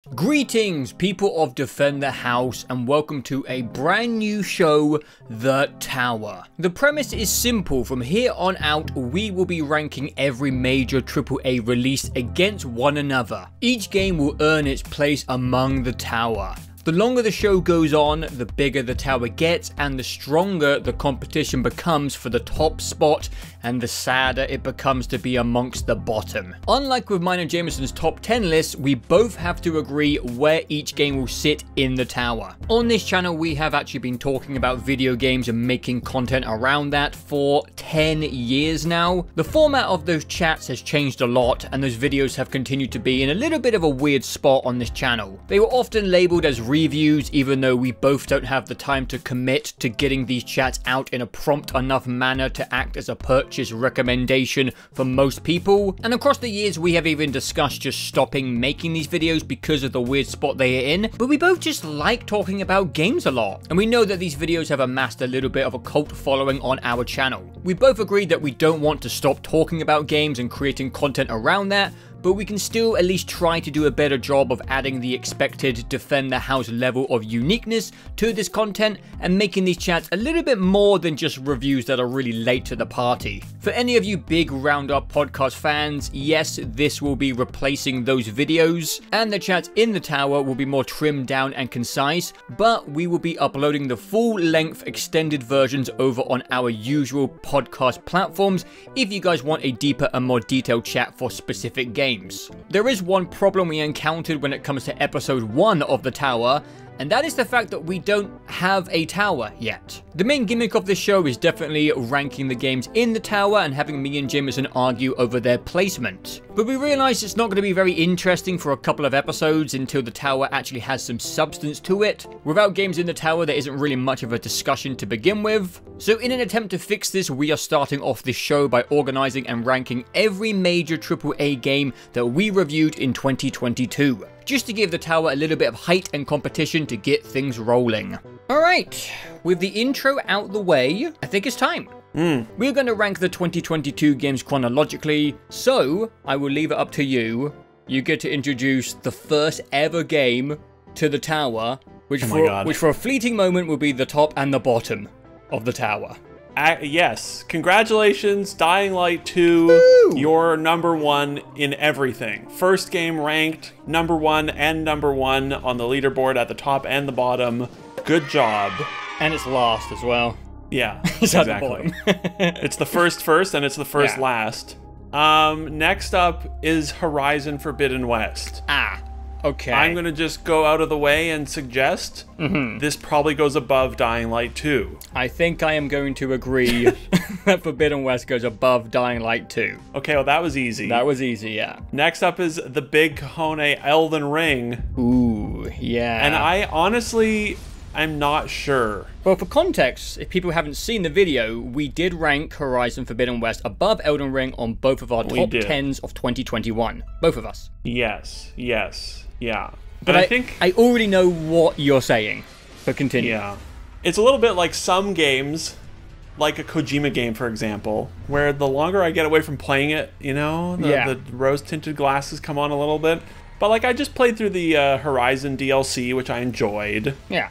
Greetings, people of Defend the House, and welcome to a brand new show, The Tower. The premise is simple. From here on out, we will be ranking every major AAA release against one another. Each game will earn its place among the tower. The longer the show goes on, the bigger the tower gets, and the stronger the competition becomes for the top spot, and the sadder it becomes to be amongst the bottom. Unlike with mine and Jamison's top 10 lists, we both have to agree where each game will sit in the tower. On this channel, we have actually been talking about video games and making content around that for 10 years now. The format of those chats has changed a lot, and those videos have continued to be in a little bit of a weird spot on this channel. They were often labeled as reviews, even though we both don't have the time to commit to getting these chats out in a prompt enough manner to act as a purchase recommendation for most people. And across the years, we have even discussed just stopping making these videos because of the weird spot they are in, but we both just like talking about games a lot, and we know that these videos have amassed a little bit of a cult following on our channel. We both agreed that we don't want to stop talking about games and creating content around that, but we can still at least try to do a better job of adding the expected Defend the House level of uniqueness to this content and making these chats a little bit more than just reviews that are really late to the party. For any of you Big Roundup Podcast fans, yes, this will be replacing those videos, and the chats in the tower will be more trimmed down and concise, but we will be uploading the full-length extended versions over on our usual podcast platforms if you guys want a deeper and more detailed chat for specific games. There is one problem we encountered when it comes to episode 1 of the tower, and that is the fact that we don't have a tower yet. The main gimmick of this show is definitely ranking the games in the tower and having me and Jamison argue over their placement. But we realized it's not going to be very interesting for a couple of episodes until the tower actually has some substance to it. Without games in the tower, there isn't really much of a discussion to begin with. So in an attempt to fix this, we are starting off this show by organizing and ranking every major AAA game that we reviewed in 2022. Just to give the tower a little bit of height and competition to get things rolling. Alright, with the intro out the way, I think it's time. We're going to rank the 2022 games chronologically, so I will leave it up to you. You get to introduce the first ever game to the tower, which for a fleeting moment will be the top and the bottom of the tower. Yes, congratulations, Dying Light 2, Woo! You're number 1 in everything. First game ranked number 1 and number 1 on the leaderboard at the top and the bottom. Good job. And it's last as well. Yeah, It's at the exactly. bottom. It's the first and it's the first last. Next up is Horizon Forbidden West. Okay. I'm going to just go out of the way and suggest this probably goes above Dying Light 2. I think I am going to agree that Forbidden West goes above Dying Light 2. Okay, well that was easy. That was easy, yeah. Next up is the big cojones Elden Ring. Ooh, yeah. And I honestly, I'm not sure. Well, for context, if people haven't seen the video, we did rank Horizon Forbidden West above Elden Ring on both of our top 10s of 2021. Both of us. Yes, yeah. But I think I already know what you're saying, but continue. Yeah. It's a little bit like some games, like a Kojima game, for example, where the longer I get away from playing it, you know, the rose-tinted glasses come on a little bit. But like I just played through the Horizon DLC, which I enjoyed. Yeah.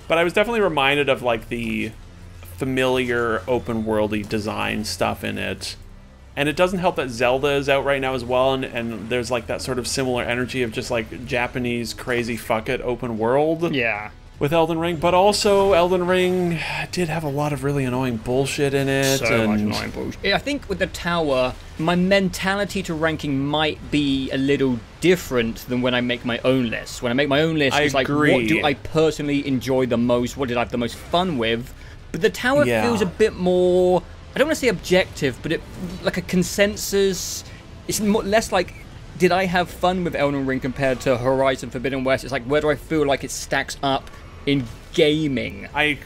But I was definitely reminded of like the familiar open-worldy design stuff in it. And it doesn't help that Zelda is out right now as well, and there's like that sort of similar energy of just like Japanese crazy fuck it open world. Yeah. With Elden Ring, but also Elden Ring did have a lot of really annoying bullshit in it. So much annoying bullshit. I think with the tower, my mentality to ranking might be a little different than when I make my own list. When I make my own list, it's like, what do I personally enjoy the most? What did I have the most fun with? But the tower feels a bit more, I don't want to say objective, but it like a consensus. It's less like, did I have fun with Elden Ring compared to Horizon Forbidden West? It's like, where do I feel like it stacks up in gaming? I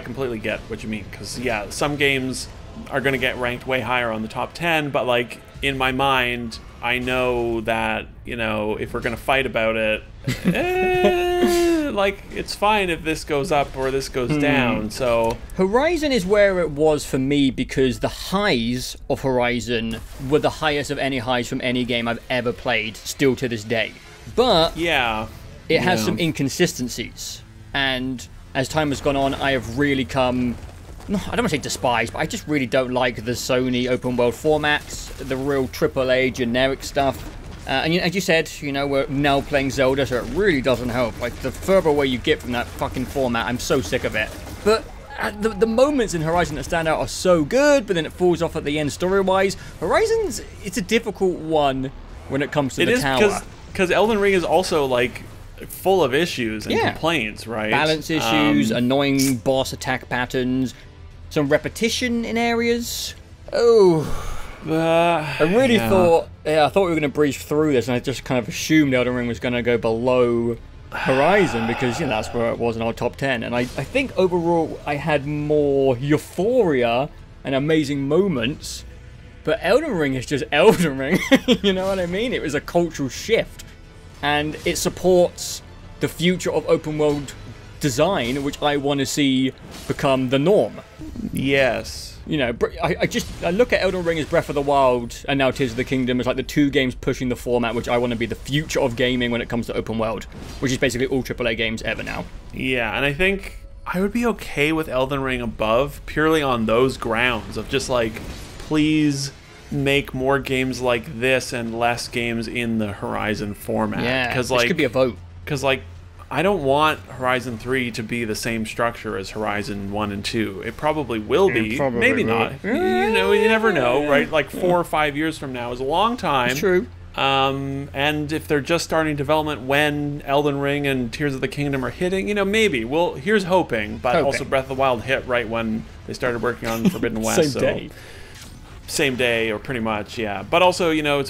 completely get what you mean, because yeah, some games are going to get ranked way higher on the top 10, but like in my mind, I know that, you know, if we're going to fight about it, like, it's fine if this goes up or this goes down, so... Horizon is where it was for me because the highs of Horizon were the highest of any highs from any game I've ever played, still to this day. but yeah, it has some inconsistencies. And as time has gone on, I have really come... No, I don't want to say despise, but I just really don't like the Sony open world formats, the real AAA generic stuff. And as you said, you know, we're now playing Zelda, so it really doesn't help. Like, the further away you get from that fucking format, I'm so sick of it. But the moments in Horizon that stand out are so good, but then it falls off at the end story-wise. Horizon's, it's a difficult one when it comes to the tower. Because Elden Ring is also, like, full of issues and complaints, right? Balance issues, annoying boss attack patterns, some repetition in areas. I really thought we were going to breeze through this, and I just kind of assumed Elden Ring was going to go below Horizon because, you know, that's where it was in our top 10. And I think overall I had more euphoria and amazing moments, but Elden Ring is just Elden Ring. You know what I mean? It was a cultural shift, and it supports the future of open world design, which I want to see become the norm. Yes. You know, I look at Elden Ring as Breath of the Wild and now Tears of the Kingdom as like the two games pushing the format which I want to be the future of gaming when it comes to open world, which is basically all AAA games ever now. Yeah, and I think I would be okay with Elden Ring above purely on those grounds of just like, please make more games like this and less games in the Horizon format. Yeah, because this could be a vote. Because like, I don't want Horizon 3 to be the same structure as Horizon 1 and 2. It probably will be. Maybe not. You know, you never know, right? Like 4 or 5 years from now is a long time. It's true. And if they're just starting development when Elden Ring and Tears of the Kingdom are hitting, you know, maybe. Well, here's hoping. But also Breath of the Wild hit right when they started working on Forbidden West. Same day, or pretty much, yeah. But also, you know,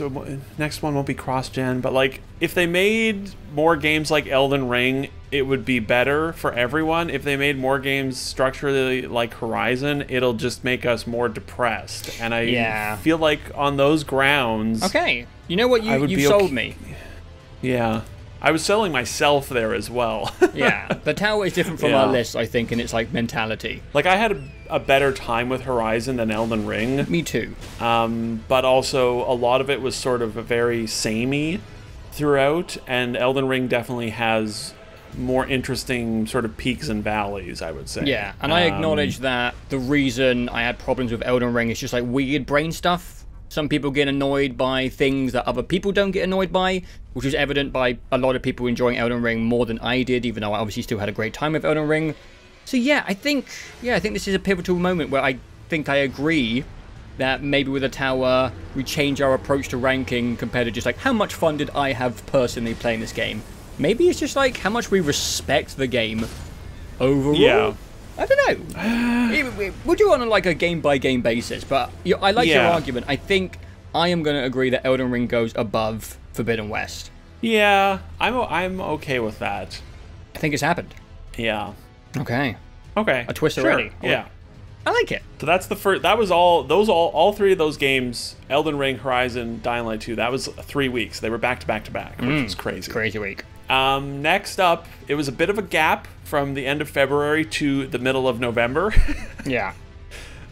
next one won't be cross-gen. But, like, if they made more games like Elden Ring, it would be better for everyone. If they made more games structurally like Horizon, it'll just make us more depressed. And I feel like on those grounds... Okay, you know what? You sold me. Yeah. I was selling myself there as well. Yeah, the tower is different from our list, I think, in its like mentality. Like, I had a better time with Horizon than Elden Ring. Me too. But also, a lot of it was sort of very samey throughout, and Elden Ring definitely has more interesting sort of peaks and valleys, I would say. Yeah, and I acknowledge that the reason I had problems with Elden Ring is just like weird brain stuff. Some people get annoyed by things that other people don't get annoyed by, which is evident by a lot of people enjoying Elden Ring more than I did, even though I obviously still had a great time with Elden Ring. So yeah, I think this is a pivotal moment where I think I agree that maybe with a tower, we change our approach to ranking compared to just like, how much fun did I have personally playing this game? Maybe it's just like, how much we respect the game overall. Yeah. I don't know. We'll do it on like a game-by-game basis, but I like your argument. I think I am going to agree that Elden Ring goes above Forbidden West. Yeah, I'm okay with that. I think it's happened. Yeah. Okay. A twist already. Yeah. I like it. So that's the first. That was all three of those games: Elden Ring, Horizon, Dying Light 2. That was 3 weeks. They were back to back to back, which was crazy. Crazy week. Next up, it was a bit of a gap from the end of February to the middle of November. Yeah.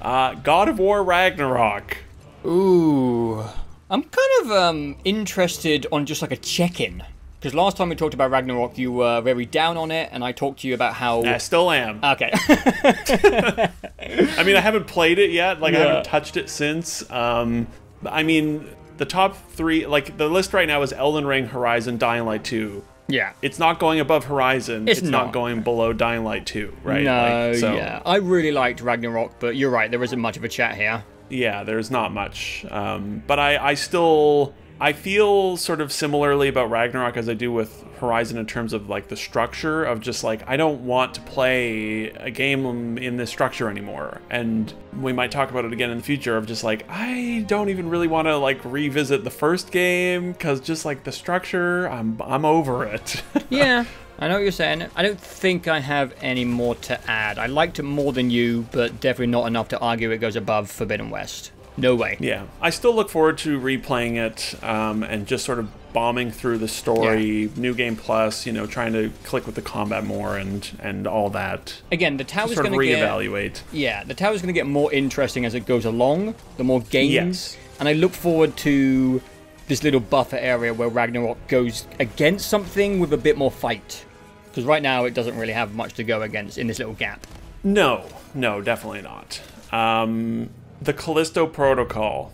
God of War Ragnarok. Ooh. I'm kind of interested on just like a check-in. Because last time we talked about Ragnarok, you were very down on it, and I talked to you about how... I still am. Okay. I mean, I haven't played it yet. Like, I haven't touched it since. I mean, the top 3... Like, the list right now is Elden Ring, Horizon, Dying Light 2. Yeah. It's not going above Horizon. It's not going below Dying Light 2, right? No, yeah. I really liked Ragnarok, but you're right, there isn't much of a chat here. Yeah, there's not much. But I feel sort of similarly about Ragnarok as I do with Horizon in terms of like the structure of just like, I don't want to play a game in this structure anymore. And we might talk about it again in the future of just like, I don't even really want to like revisit the first game because just like the structure, I'm over it. Yeah, I know what you're saying. I don't think I have any more to add. I liked it more than you, but definitely not enough to argue it goes above Forbidden West. No way. Yeah, I still look forward to replaying it and just sort of bombing through the story, New Game Plus, you know, trying to click with the combat more and all that. Again, the tower's going to reevaluate. Yeah, the tower's going to get more interesting as it goes along, the more games. And I look forward to this little buffer area where Ragnarok goes against something with a bit more fight. Because right now it doesn't really have much to go against in this little gap. No, definitely not. The Callisto Protocol.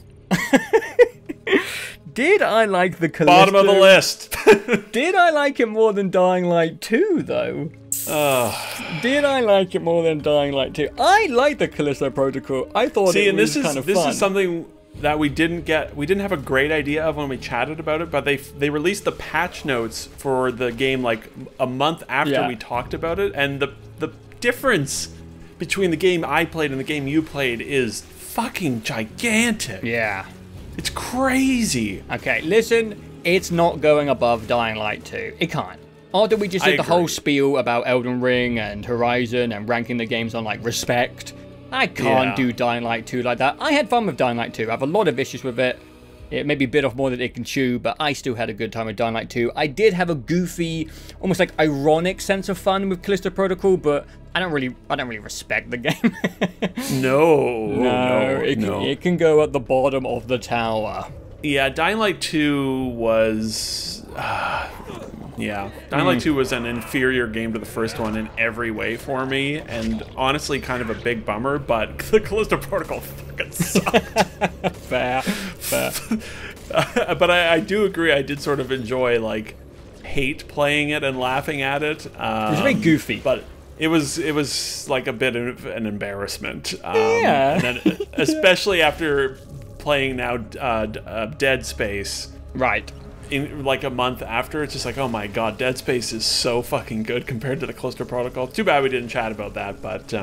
Did I like the Callisto? Bottom of the list. Did I like it more than Dying Light 2, though? Did I like it more than Dying Light 2? I like the Callisto Protocol. I thought it was kind of fun. This is something that we didn't have a great idea of when we chatted about it, but they released the patch notes for the game like a month after we talked about it, and the difference between the game I played and the game you played is fucking gigantic. Yeah. It's crazy. Okay, listen, it's not going above Dying Light 2. It can't. After we just did the whole spiel about Elden Ring and Horizon and ranking the games on, like, respect, I can't do Dying Light 2 like that. I had fun with Dying Light 2. I have a lot of issues with it. It maybe bit off more than it can chew, but I still had a good time with Dying Light 2. I did have a goofy, almost like ironic sense of fun with Callisto Protocol, but I don't really respect the game. No. It can go at the bottom of the tower. Yeah, Dying Light 2 was... Dying Light 2 was an inferior game to the first one in every way for me, and honestly kind of a big bummer, but the Callisto Protocol fucking sucked. Fair. But I do agree, I did sort of enjoy, like, hate playing it and laughing at it. It was very goofy. But it was like a bit of an embarrassment. Yeah. And then, especially after playing now Dead Space. Right. In like a month after, it's just like, oh my god, Dead Space is so fucking good compared to the Callisto Protocol. Too bad we didn't chat about that, but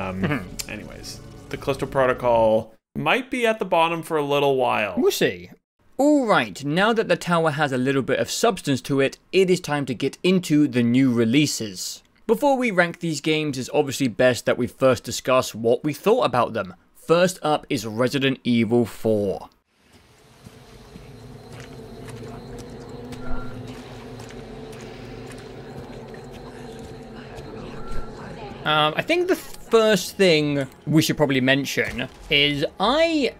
anyways, the Callisto Protocol might be at the bottom for a little while. We'll see. Alright, now that the tower has a little bit of substance to it, it is time to get into the new releases. Before we rank these games, it's obviously best that we first discuss what we thought about them. First up is Resident Evil 4. I think the first thing we should probably mention is I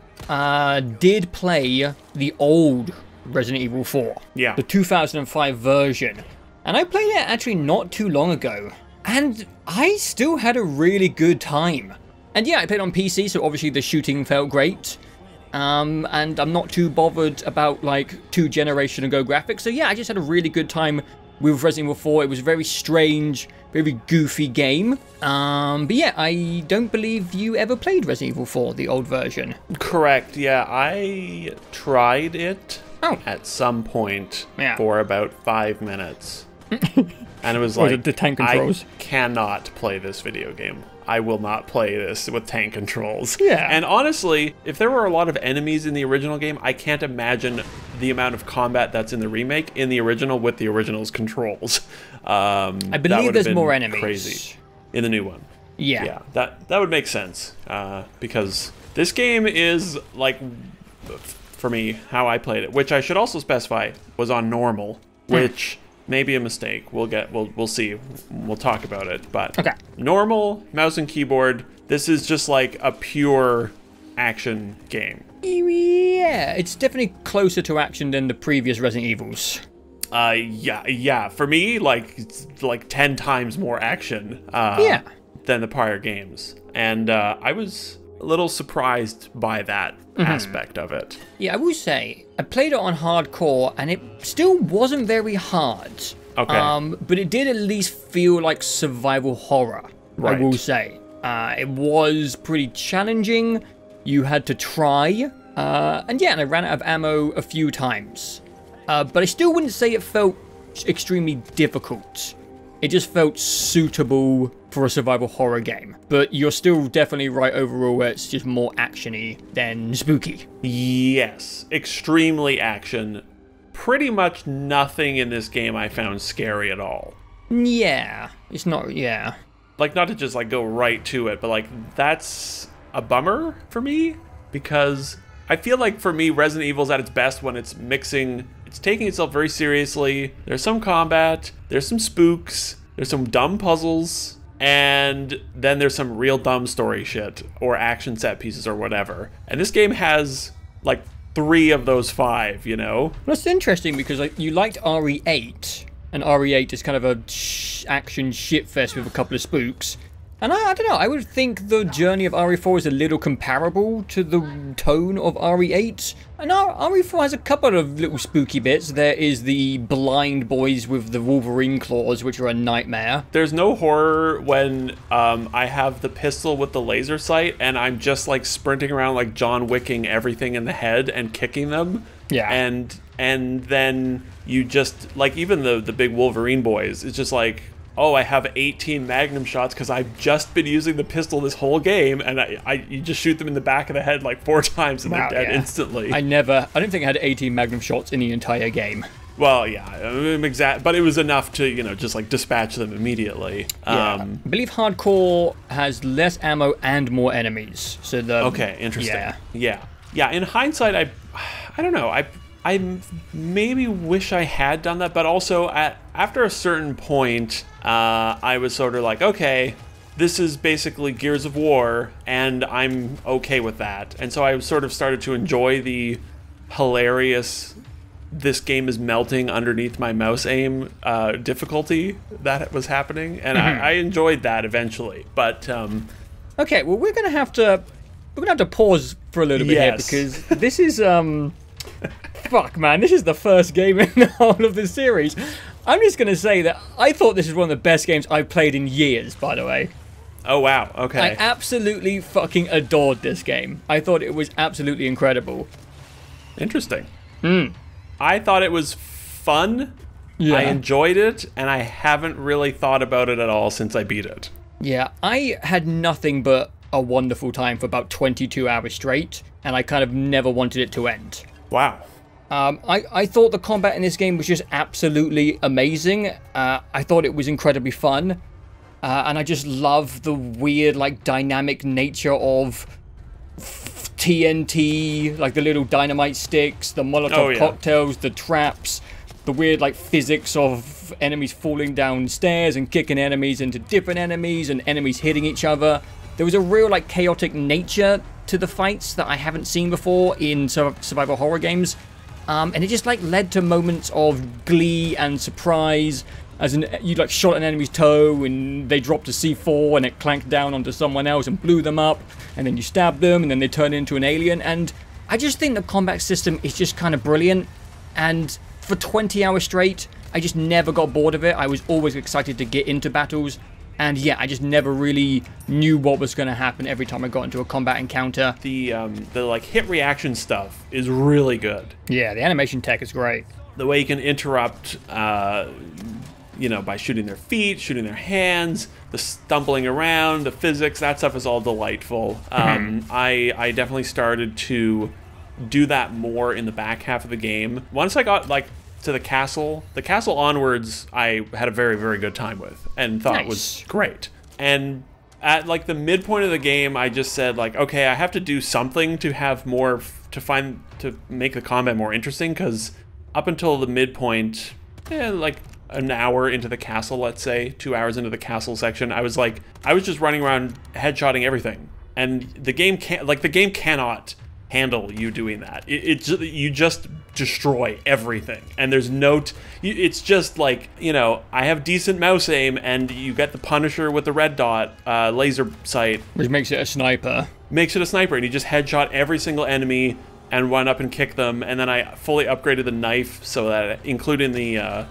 did play the old Resident Evil 4. Yeah. The 2005 version. And I played it actually not too long ago. And I still had a really good time. And yeah, I played on PC, so obviously the shooting felt great. And I'm not too bothered about like 2 generation ago graphics. So yeah, I just had a really good time with Resident Evil 4. It was a very strange, very goofy game. But yeah, I don't believe you ever played Resident Evil 4, the old version. Correct, yeah. I tried it at some point for about 5 minutes. And it was like, the tank controls? I cannot play this video game. I will not play this with tank controls. Yeah. And honestly, if there were a lot of enemies in the original game, I can't imagine the amount of combat that's in the remake in the original with the original's controls. I believe there's more enemies. Crazy in the new one. Yeah. Yeah, that would make sense. Because this game is like, for me, how I played it, which I should also specify was on normal, which may be a mistake. We'll see. We'll talk about it. But normal mouse and keyboard. This is just like a pure action game. Yeah, it's definitely closer to action than the previous Resident Evils. Yeah. For me, like it's like 10 times more action. Than the prior games, and I was a little surprised by that aspect of it. Yeah, I will say, I played it on hardcore, and it still wasn't very hard. Okay. But it did at least feel like survival horror, right. I will say. It was pretty challenging. You had to try. And I ran out of ammo a few times. But I still wouldn't say it felt extremely difficult. It just felt suitable for a survival horror game. But you're still definitely right overall, where it's just more actiony than spooky. Yes, extremely action. Pretty much nothing in this game I found scary at all. Yeah, it's not, Like, not to just like go right to it, but like that's a bummer for me, because I feel like for me Resident Evil's at its best when it's taking itself very seriously. There's some combat, there's some spooks, there's some dumb puzzles, and then there's some real dumb story shit or action set pieces or whatever. And this game has like 3 of those 5, you know? That's interesting because like you liked RE8, and RE8 is kind of a action shitfest with a couple of spooks. And I don't know, I would think the journey of RE4 is a little comparable to the tone of RE8. And RE4 has a couple of little spooky bits. There is the blind boys with the Wolverine claws, which are a nightmare. There's no horror when I have the pistol with the laser sight and I'm just like sprinting around like John Wicking everything in the head and kicking them. Yeah. And then you just, like even the big Wolverine boys, it's just like, oh, I have 18 magnum shots because I've just been using the pistol this whole game, and you just shoot them in the back of the head like 4 times and they're dead instantly. I don't think I had 18 magnum shots in the entire game. Well, yeah, but it was enough to, you know, just like dispatch them immediately. Yeah. I believe hardcore has less ammo and more enemies. So okay, interesting. Yeah. In hindsight, I don't know. I maybe wish I had done that, but also after a certain point, I was sort of like, okay, this is basically Gears of War, and I'm okay with that. And so I sort of started to enjoy the hilarious, this game is melting underneath my mouse aim difficulty that was happening, and I enjoyed that eventually. But okay, well we're gonna have to pause for a little bit here because this is fuck, man, this is the first game in the whole of the series. I'm just going to say that I thought this was one of the best games I've played in years, by the way. Oh, wow. Okay. I absolutely fucking adored this game. I thought it was absolutely incredible. Interesting. I thought it was fun. Yeah. I enjoyed it, and I haven't really thought about it at all since I beat it. Yeah, I had nothing but a wonderful time for about 22 hours straight, and I kind of never wanted it to end. Wow. I thought the combat in this game was just absolutely amazing. I thought it was incredibly fun. And I just love the weird, like, dynamic nature of TNT, like the little dynamite sticks, the Molotov cocktails, the traps, the weird, like, physics of enemies falling downstairs and kicking enemies into different enemies and enemies hitting each other. There was a real, like, chaotic nature to the fights that I haven't seen before in survival horror games. And it just like led to moments of glee and surprise as you like shot an enemy's toe and they dropped a C4 and it clanked down onto someone else and blew them up, and then you stab them and then they turn into an alien. And I just think the combat system is just kind of brilliant, and for 20 hours straight I just never got bored of it. I was always excited to get into battles. And yeah, I just never really knew what was going to happen every time I got into a combat encounter. The like hit reaction stuff is really good. Yeah, the animation tech is great. The way you can interrupt, you know, by shooting their feet, shooting their hands, the stumbling around, the physics, that stuff is all delightful. I definitely started to do that more in the back half of the game. Once I got like to the castle onwards, I had a very, very good time with and thought it was great. And at like the midpoint of the game, I just said like, okay, I have to do something to have more, to make the combat more interesting, because up until the midpoint, like an hour into the castle, let's say 2 hours into the castle section, I was just running around headshotting everything, and the game cannot handle you doing that. You just destroy everything, and there's it's just like, you know, I have decent mouse aim, and you get the Punisher with the red dot laser sight, which makes it a sniper, and you just headshot every single enemy and run up and kick them. And then I fully upgraded the knife so that, including the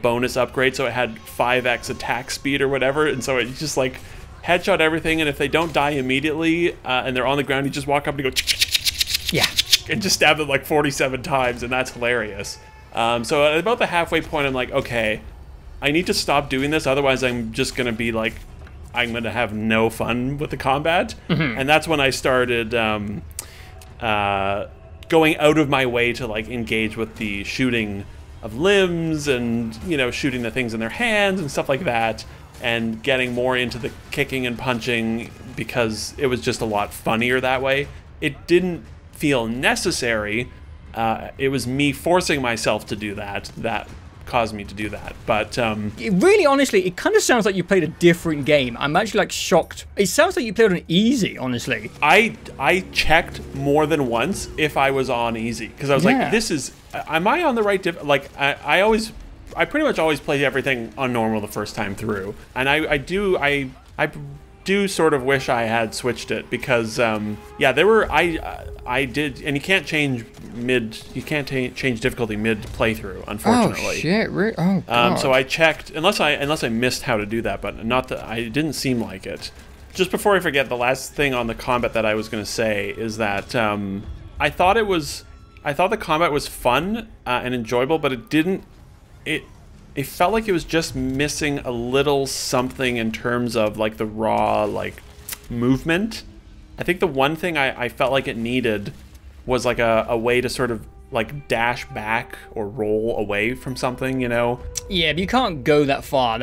bonus upgrade, so it had 5x attack speed or whatever, and so it just like headshot everything, and if they don't die immediately and they're on the ground, you just walk up and go and just stab them like 47 times, and that's hilarious. So at about the halfway point, I'm like, okay, I need to stop doing this, otherwise I'm just gonna be like, I'm gonna have no fun with the combat. And that's when I started going out of my way to like engage with the shooting of limbs and, you know, shooting the things in their hands and stuff like that, and getting more into the kicking and punching because it was just a lot funnier that way. It didn't feel necessary. It was me forcing myself to do that caused me to do that. But it really, honestly, it kind of sounds like you played a different game. I'm actually like shocked. It sounds like you played on easy, honestly. I checked more than once if I was on easy, because I was like, this is, am I on the right like I pretty much always play everything on normal the first time through, and I do sort of wish I had switched it, because there were I did, and you can't change change difficulty mid playthrough, unfortunately. Oh shit! Oh god. So I checked, unless I missed how to do that, but not that I didn't seem like it. Just before I forget, the last thing on the combat that I was going to say is that I thought the combat was fun and enjoyable, but it felt like it was just missing a little something in terms of like the raw like movement. I think the one thing I felt like it needed was like a way to sort of like dash back or roll away from something, you know? Yeah, but you can't go that far.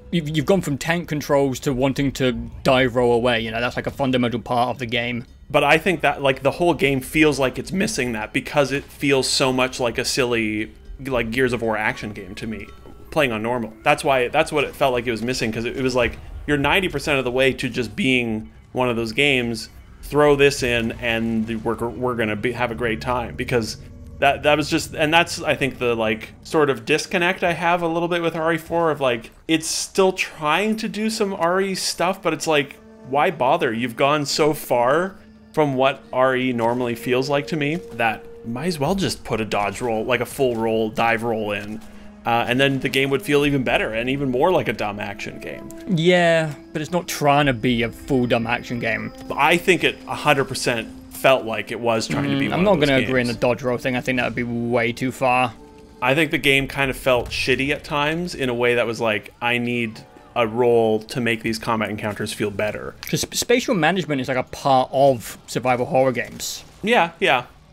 You've gone from tank controls to wanting to dive roll away, you know? That's like a fundamental part of the game. But I think that like the whole game feels like it's missing that, because it feels so much like a silly like Gears of War action game to me, playing on normal. That's what it felt like it was missing, because it was like you're 90% of the way to just being one of those games. Throw this in and we're gonna have a great time, because that was just, and that's I think the like sort of disconnect I have a little bit with RE4 of like, it's still trying to do some RE stuff, but it's like, why bother? You've gone so far from what RE normally feels like to me that might as well just put a dodge roll, like a full roll, dive roll in. And then the game would feel even better and even more like a dumb action game. Yeah, but it's not trying to be a full dumb action game. I think it 100% felt like it was trying to be one I'm not of those going to games. agree on the dodge roll thing. I think that would be way too far. I think the game kind of felt shitty at times in a way that was like, I need a roll to make these combat encounters feel better. Because spatial management is like a part of survival horror games. Yeah.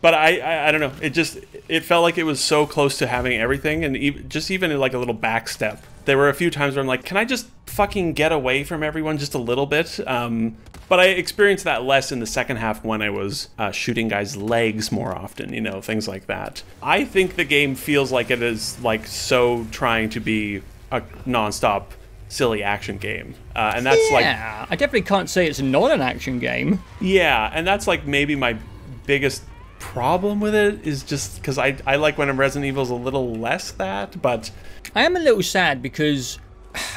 But I don't know. It felt like it was so close to having everything, and even in like a little back step. There were a few times where I'm like, can I just fucking get away from everyone just a little bit? But I experienced that less in the second half when I was shooting guys' legs more often, you know, things like that. I think the game feels like it is like so trying to be a nonstop silly action game, and that's I definitely can't say it's not an action game. Yeah, and that's like maybe my biggest problem with it, is just because I like when Resident Evil's a little less that, but I am a little sad because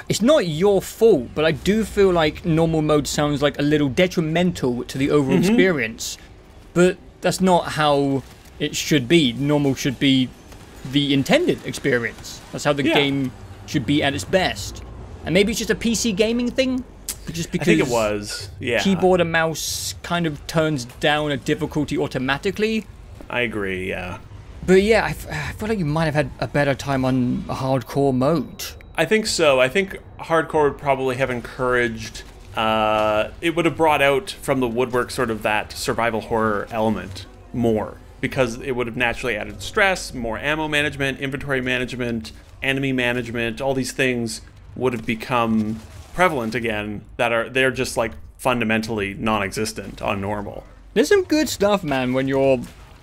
it's not your fault, but I do feel like normal mode sounds like a little detrimental to the overall experience. But that's not how it should be. Normal should be the intended experience. That's how the game should be at its best. And maybe it's just a PC gaming thing, just because I think it was, keyboard and mouse kind of turns down a difficulty automatically. I agree, yeah. But yeah, I feel like you might have had a better time on hardcore mode. I think so. I think hardcore would probably have encouraged, it would have brought out from the woodwork sort of that survival horror element more, because it would have naturally added stress, more ammo management, inventory management, enemy management, all these things would have become prevalent again, they're just like fundamentally non-existent on normal. There's some good stuff, man, when you're,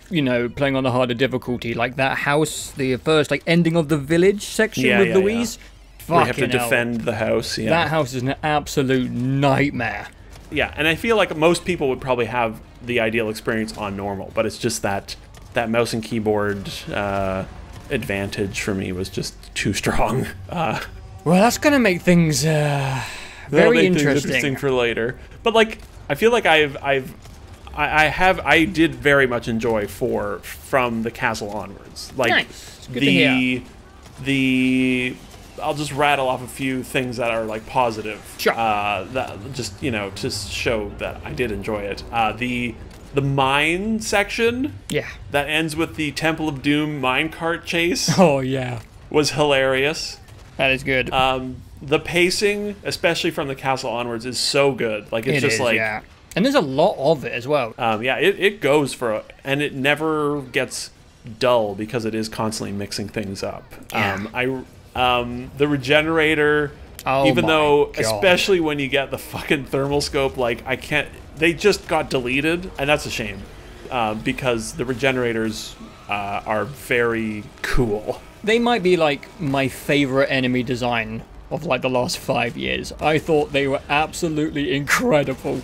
you know, playing on the harder difficulty, like that house, the first like ending of the village section with Louise. Where you have to defend the house. Yeah, that house is an absolute nightmare. Yeah, and I feel like most people would probably have the ideal experience on normal, but it's just that mouse and keyboard advantage for me was just too strong. Well, that's gonna make things very interesting for later. But like, I feel like I did very much enjoy 4 from the castle onwards. Like, nice. Good to hear. I'll just rattle off a few things that are like positive. Sure. That just, you know, to show that I did enjoy it. The mine section. Yeah. That ends with the Temple of Doom minecart chase. Oh yeah. Was hilarious. That is good. The pacing, especially from the castle onwards, is so good. Like, it's just like, yeah. And there's a lot of it as well. It goes and it never gets dull because it is constantly mixing things up. Yeah. The regenerator, even though, God. especially when you get the fucking thermal scope, like, they just got deleted, and that's a shame, because the regenerators are very cool. they might be like my favorite enemy design of like the last 5 years. I thought they were absolutely incredible.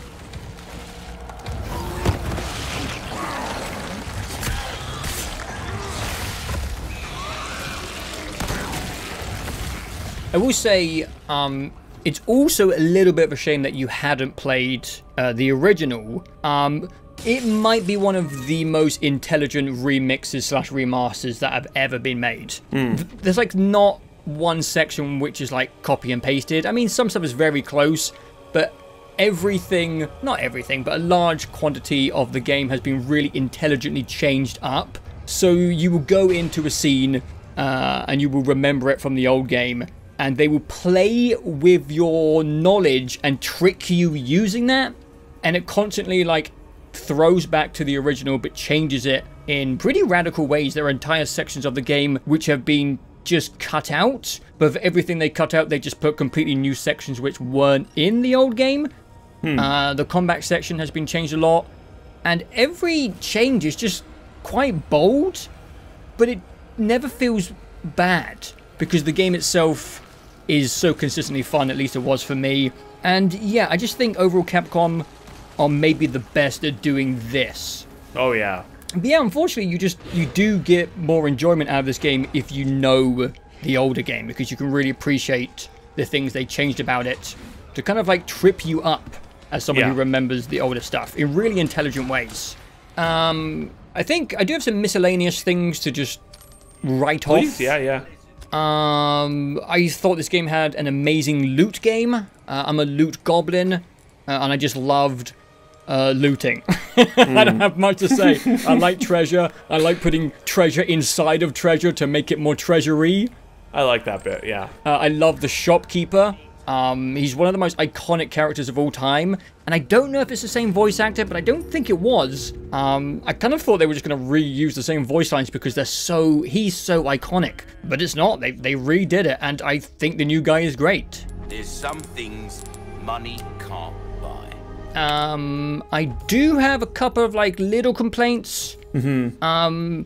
I will say, it's also a little bit of a shame that you hadn't played the original. It might be one of the most intelligent remixes slash remasters that have ever been made. There's like not one section which is like copy and pasted. I mean, some stuff is very close, but everything, not everything, but a large quantity of the game has been really intelligently changed up. So you will go into a scene and you will remember it from the old game, and they will play with your knowledge and trick you using that, and it constantly like throws back to the original but changes it in pretty radical ways. There are entire sections of the game which have been just cut out, but for everything they cut out, they just put completely new sections which weren't in the old game. The combat section has been changed a lot, and every change is just quite bold, but it never feels bad because the game itself is so consistently fun. At least it was for me. And yeah, I just think overall Capcom are maybe the best at doing this. Oh yeah. But yeah, unfortunately, you do get more enjoyment out of this game if you know the older game, because you can really appreciate the things they changed about it to kind of like trip you up as someone who remembers the older stuff in really intelligent ways. I think I do have some miscellaneous things to just write off. Yeah. I thought this game had an amazing loot game. I'm a loot goblin, and I just loved looting. I don't have much to say. I like treasure. I like putting treasure inside of treasure to make it more treasury. I like that bit, yeah. I love the shopkeeper. He's one of the most iconic characters of all time, and I don't know if it's the same voice actor, but I don't think it was. I kind of thought they were just going to reuse the same voice lines because he's so iconic, but it's not. They redid it, and I think the new guy is great. There's some things money can't buy. I do have a couple of like little complaints. The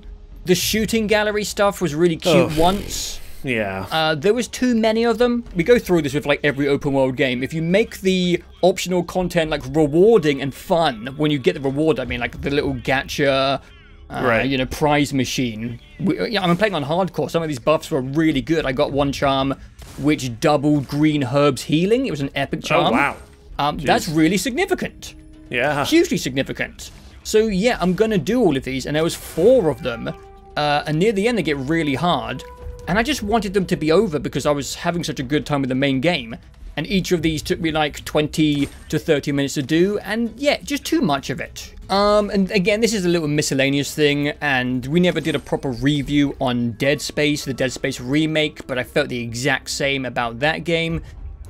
shooting gallery stuff was really cute once. Yeah. There was too many of them. We go through this with like every open world game. If you make the optional content like rewarding and fun, when you get the reward, I mean like the little gacha, you know, prize machine. I'm playing on hardcore. Some of these buffs were really good. I got one charm which doubled green herbs healing. It was an epic charm. Oh wow. That's really significant. Yeah. Hugely significant. So yeah, I'm gonna do all of these, and there was 4 of them. And near the end they get really hard. And I just wanted them to be over because I was having such a good time with the main game. And each of these took me like 20 to 30 minutes to do. And yeah, just too much of it. And again, this is a little miscellaneous thing. And we never did a proper review on Dead Space, the Dead Space remake. But I felt the exact same about that game.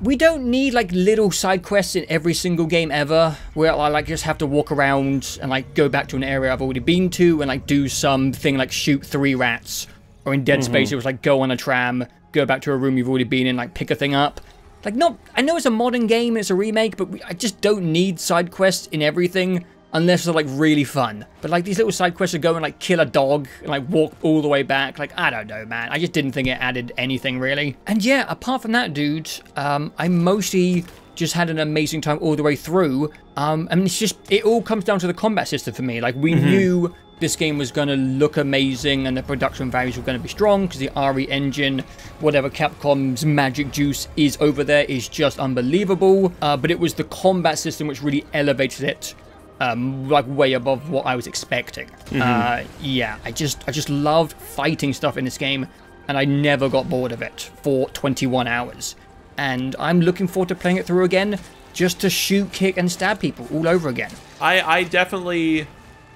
We don't need like little side quests in every single game ever, where I like just have to walk around and like go back to an area I've already been to and like do something like shoot 3 rats. Or in Dead Space, it was like go on a tram, go back to a room you've already been in, like pick a thing up. Like, I know it's a modern game, it's a remake, but I just don't need side quests in everything unless they're like really fun. But like these little side quests are go and like kill a dog and like walk all the way back. Like, I don't know, man. I just didn't think it added anything really. And yeah, apart from that, dude, I mostly just had an amazing time all the way through. I mean, it all comes down to the combat system for me. Like, we knew this game was going to look amazing and the production values were going to be strong because the RE engine, whatever Capcom's magic juice is over there, is just unbelievable. But it was the combat system which really elevated it, like way above what I was expecting. Yeah, I just loved fighting stuff in this game, and I never got bored of it for 21 hours. And I'm looking forward to playing it through again, just to shoot, kick, and stab people all over again. I definitely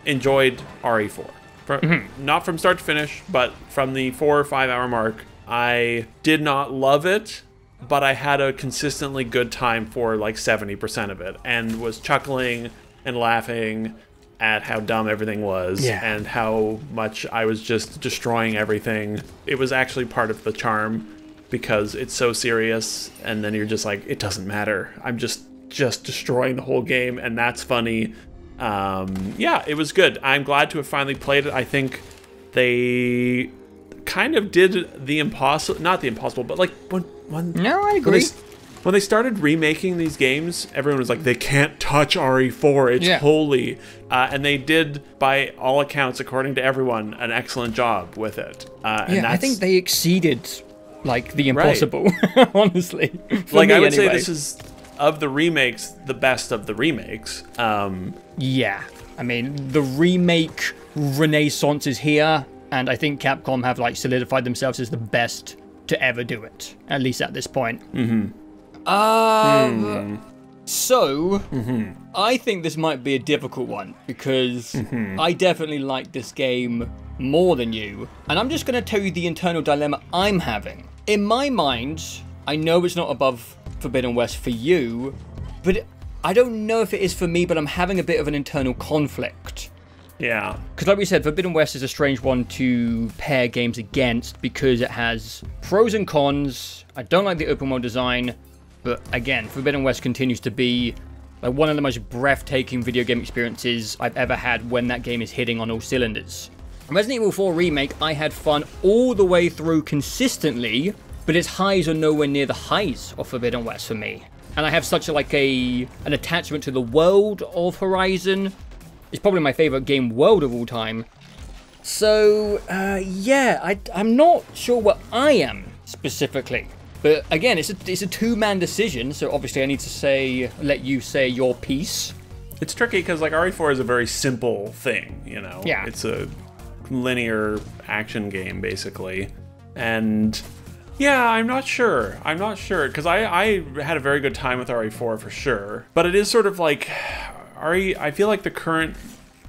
enjoyed RE4. Not from start to finish, but from the 4 or 5 hour mark. I did not love it, but I had a consistently good time for like 70% of it, and was chuckling and laughing at how dumb everything was, and how much I was just destroying everything. It was actually part of the charm, because it's so serious, and then you're just like, it doesn't matter. I'm just destroying the whole game, and that's funny. Yeah, it was good. I'm glad to have finally played it. I think they kind of did the impossible, not the impossible, but like when No, I agree. When they started remaking these games, everyone was like, they can't touch RE4, it's holy. And they did, by all accounts, according to everyone, an excellent job with it. I think they exceeded, like, the impossible, honestly. Like, I would say this is, of the remakes, the best of the remakes. Yeah. I mean, the remake renaissance is here, and I think Capcom have, like, solidified themselves as the best to ever do it, at least at this point. So, I think this might be a difficult one, because I definitely like this game more than you, and I'm just going to tell you the internal dilemma I'm having. In my mind, I know it's not above Forbidden West for you, but I don't know if it is for me, but I'm having a bit of an internal conflict. Yeah. Because like we said, Forbidden West is a strange one to pair games against because it has pros and cons. I don't like the open world design, but again, Forbidden West continues to be like one of the most breathtaking video game experiences I've ever had when that game is hitting on all cylinders. Resident Evil 4 Remake, I had fun all the way through consistently, but its highs are nowhere near the highs of Forbidden West for me. And I have such an attachment to the world of Horizon. It's probably my favorite game world of all time. So, I'm not sure what I am specifically. But again, it's a two-man decision, so obviously I need to let you say your piece. It's tricky because like RE4 is a very simple thing, you know? Yeah. It's a linear action game, basically. And yeah, I'm not sure, because I had a very good time with RE4 for sure. But it is sort of like, I feel like the current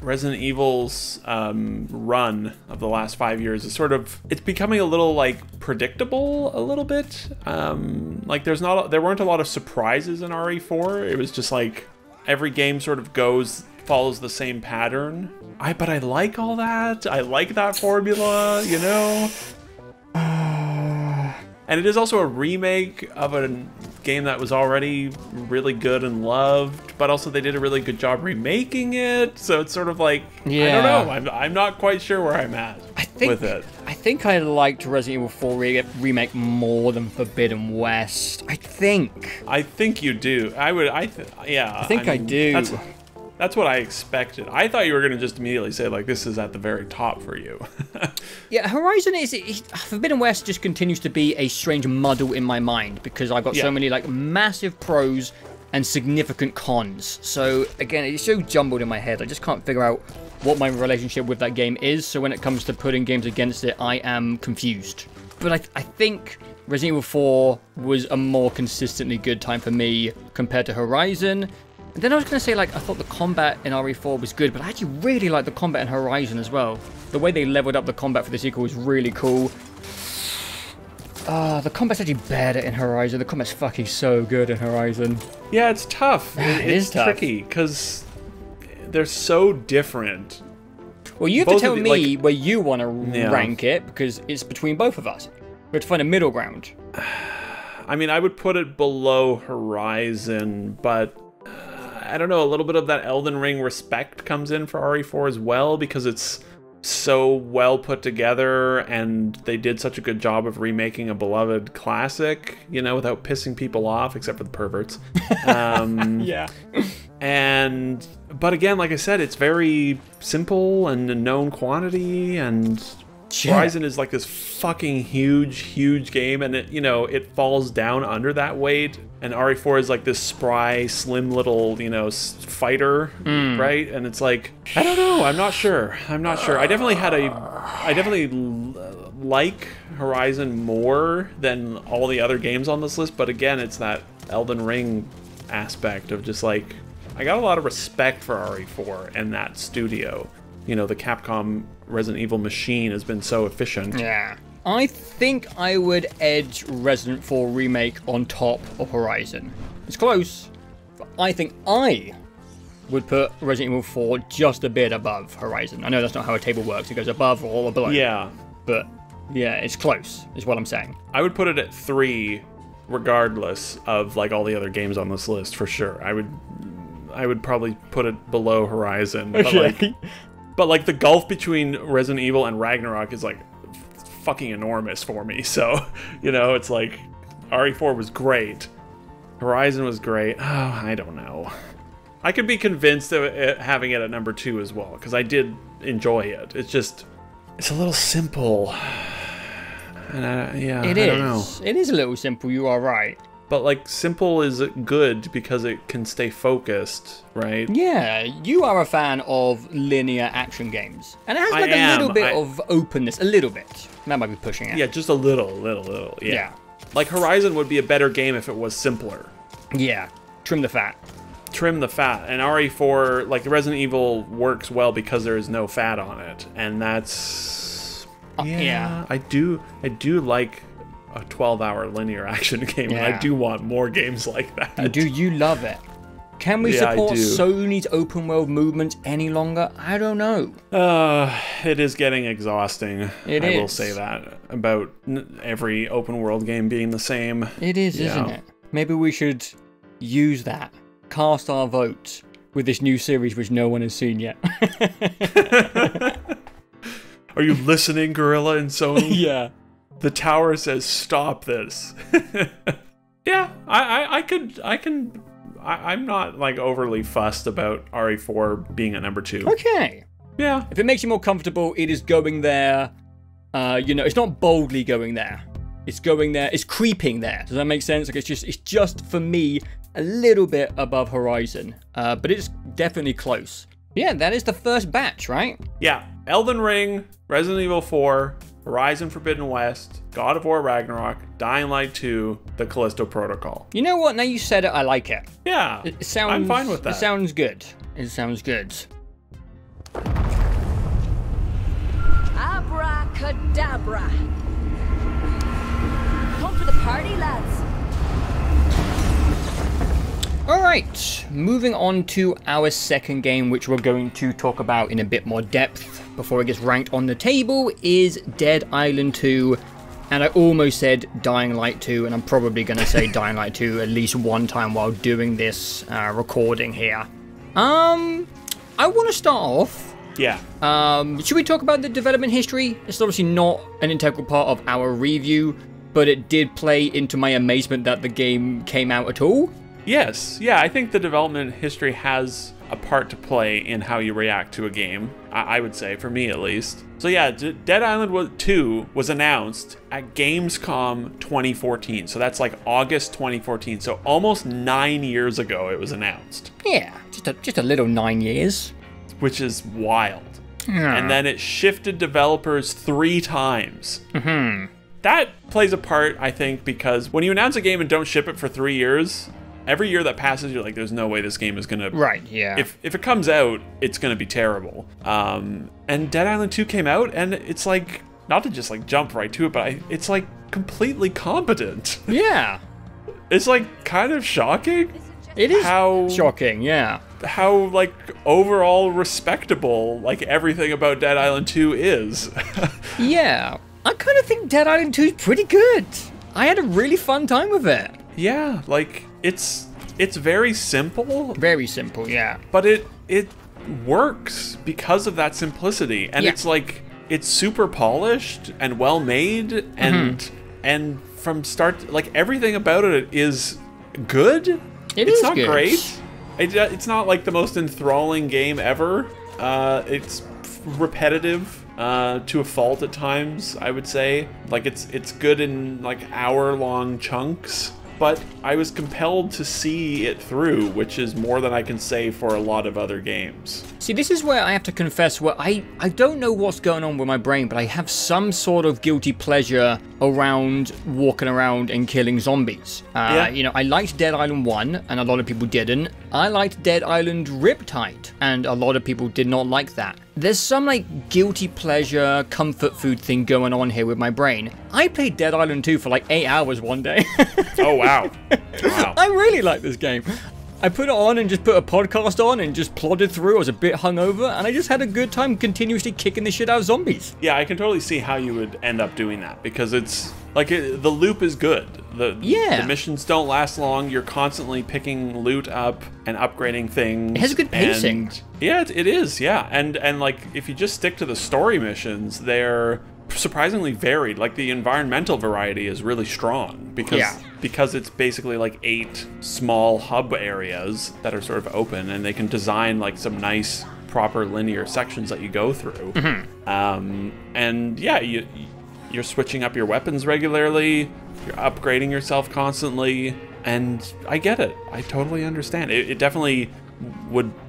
Resident Evil's run of the last 5 years is sort of, it's becoming a little like predictable a little bit. Like there weren't a lot of surprises in RE4. It was just like every game sort of follows the same pattern. But I like all that. I like that formula, you know? And it is also a remake of a game that was already really good and loved, but also they did a really good job remaking it. So it's sort of like, I don't know. I'm not quite sure where I'm at with it. I think I liked Resident Evil 4 Remake more than Forbidden West. I think you do. I think I do. That's what I expected. I thought you were going to just immediately say, like, this is at the very top for you. Yeah, Horizon Forbidden West just continues to be a strange muddle in my mind because I've got so many, like, massive pros and significant cons. So, again, it's so jumbled in my head. I just can't figure out what my relationship with that game is. So when it comes to putting games against it, I am confused. But I think Resident Evil 4 was a more consistently good time for me compared to Horizon. And then I was going to say, like, I thought the combat in RE4 was good, but I actually really like the combat in Horizon as well. The way they leveled up the combat for the sequel was really cool. The combat's actually better in Horizon. The combat's fucking so good in Horizon. Yeah, it's tough. It's tough. Tricky, because they're so different. Well, you have to tell me where you want to rank it, because it's between both of us. We have to find a middle ground. I mean, I would put it below Horizon, but I don't know, a little bit of that Elden Ring respect comes in for RE4 as well, because it's so well put together and they did such a good job of remaking a beloved classic, you know, without pissing people off, except for the perverts. Yeah. But again, like I said, it's very simple and a known quantity, and Horizon is like this fucking huge game, and it falls down under that weight. And RE4 is like this spry, slim little, fighter, right? And it's like, I don't know. I'm not sure. I definitely like Horizon more than all the other games on this list. But again, it's that Elden Ring aspect of just like, I got a lot of respect for RE4 and that studio. The Capcom Resident Evil machine has been so efficient. Yeah. I think I would edge Resident 4 Remake on top of Horizon. It's close, but I think I would put Resident Evil 4 just a bit above Horizon. I know that's not how a table works. It goes above or below. Yeah. But, yeah, it's close, is what I'm saying. I would put it at 3, regardless of, like, all the other games on this list, for sure. I would probably put it below Horizon. Okay. But, like, the gulf between Resident Evil and Ragnarok is, like, fucking enormous for me. So, you know, it's like RE4 was great. Horizon was great. Oh, I don't know. I could be convinced of having it at number 2 as well, because I did enjoy it. It's just, it's a little simple. And I don't know. It is a little simple, you are right. But, like, simple is good because it can stay focused, right? Yeah, you are a fan of linear action games. And it has like a little bit of openness, a little bit. That might be pushing it. Yeah, just a little, yeah. Like, Horizon would be a better game if it was simpler. Yeah, trim the fat. Trim the fat. And RE4, like, Resident Evil works well because there is no fat on it. And that's... yeah. I do like a 12-hour linear action game, and I do want more games like that. Do you love it? Can we support Sony's open world movement any longer? I don't know. It is getting exhausting. I will say that about every open world game being the same. It is, isn't it? Maybe we should use that, cast our vote with this new series which no one has seen yet. Are you listening, Gorilla and Sony? Yeah. The tower says stop this. Yeah, I'm not like overly fussed about RE4 being at number 2. Okay. Yeah. If it makes you more comfortable, it is going there. You know, it's not boldly going there. It's going there. It's creeping there. Does that make sense? Like it's just for me a little bit above Horizon, but it's definitely close. Yeah, that is the first batch, right? Yeah. Elden Ring, Resident Evil 4, Horizon Forbidden West, God of War Ragnarok, Dying Light 2, The Callisto Protocol. You know what? Now you said it, I like it. Yeah, It sounds, I'm fine with that. It sounds good. It sounds good. Abracadabra. Come to the party, lads. Alright, moving on to our second game, which we're going to talk about in a bit more depth before it gets ranked on the table, is Dead Island 2. And I almost said Dying Light 2, and I'm probably going to say Dying Light 2 at least one time while doing this recording here. I want to start off. Yeah. Should we talk about the development history? It's obviously not an integral part of our review, but it did play into my amazement that the game came out at all. Yes. Yeah, I think the development history has a part to play in how you react to a game, I would say, for me at least. So yeah, Dead Island 2 was announced at Gamescom 2014. So that's like August 2014. So almost 9 years ago it was announced. Yeah, just a little 9 years. Which is wild. Yeah. And then it shifted developers 3 times. Mm-hmm. That plays a part, I think, because when you announce a game and don't ship it for 3 years, every year that passes, you're like, there's no way this game is going to... Right, yeah. If it comes out, it's going to be terrible. And Dead Island 2 came out, and it's like, not to just like jump right to it, but it's like completely competent. Yeah. It's like kind of shocking. It is shocking, yeah. How like overall respectable like everything about Dead Island 2 is. Yeah. I kind of think Dead Island 2 is pretty good. I had a really fun time with it. Yeah, like it's very simple. Very simple, yeah. But it works because of that simplicity. And it's like it's super polished and well made and from start like everything about it is good. It's not good. Great. It's not like the most enthralling game ever. It's repetitive to a fault at times, I would say. Like it's good in like hour-long chunks, but I was compelled to see it through, which is more than I can say for a lot of other games. See, this is where I have to confess where I don't know what's going on with my brain, but I have some sort of guilty pleasure around walking around and killing zombies. You know, I liked Dead Island 1, and a lot of people didn't. I liked Dead Island Riptide, and a lot of people did not like that. There's some, like, guilty pleasure, comfort food thing going on here with my brain. I played Dead Island 2 for, like, 8 hours one day. Oh, wow. Wow. I really like this game. I put it on and just put a podcast on and just plodded through. I was a bit hungover, and I just had a good time continuously kicking the shit out of zombies. Yeah, I can totally see how you would end up doing that, because it's, like, the loop is good. The missions don't last long. You're constantly picking loot up and upgrading things. It has good pacing. Yeah, it is, yeah. And like, if you just stick to the story missions, they're surprisingly varied. Like, the environmental variety is really strong because it's basically like 8 small hub areas that are sort of open, and they can design like some nice proper linear sections that you go through. And yeah, you're switching up your weapons regularly, you're upgrading yourself constantly, and I get it. I totally understand. It definitely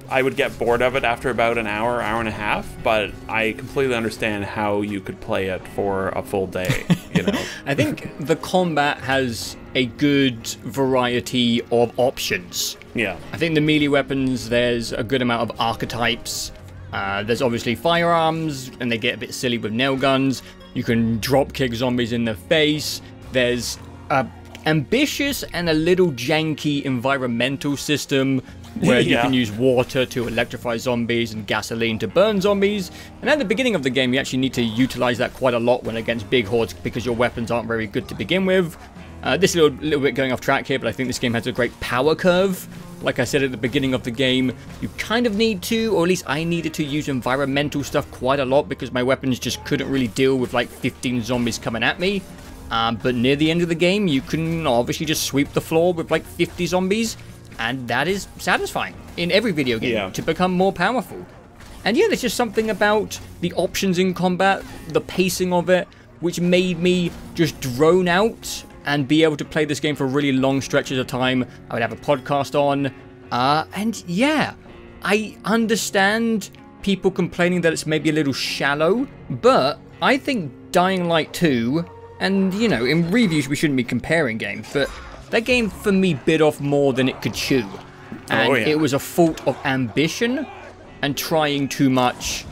I would get bored of it after about an hour and a half, but I completely understand how you could play it for a full day, you know? I think the combat has a good variety of options. Yeah. I think the melee weapons, there's a good amount of archetypes. There's obviously firearms, and they get a bit silly with nail guns. You can drop kick zombies in the face. There's a ambitious and a little janky environmental system where you can use water to electrify zombies and gasoline to burn zombies. And at the beginning of the game, you actually need to utilize that quite a lot when against big hordes because your weapons aren't very good to begin with. This is a little bit going off track here, but I think this game has a great power curve. Like I said at the beginning of the game, you kind of need to, or at least I needed to use environmental stuff quite a lot because my weapons just couldn't really deal with like 15 zombies coming at me. But near the end of the game, you can obviously just sweep the floor with like 50 zombies. And that is satisfying in every video game to become more powerful. And yeah, there's just something about the options in combat, the pacing of it, which made me just drone out and be able to play this game for really long stretches of time. I would have a podcast on. And yeah, I understand people complaining that it's maybe a little shallow, but I think Dying Light 2, and you know, in reviews we shouldn't be comparing games, but that game, for me, bit off more than it could chew. And it was a fault of ambition and trying too much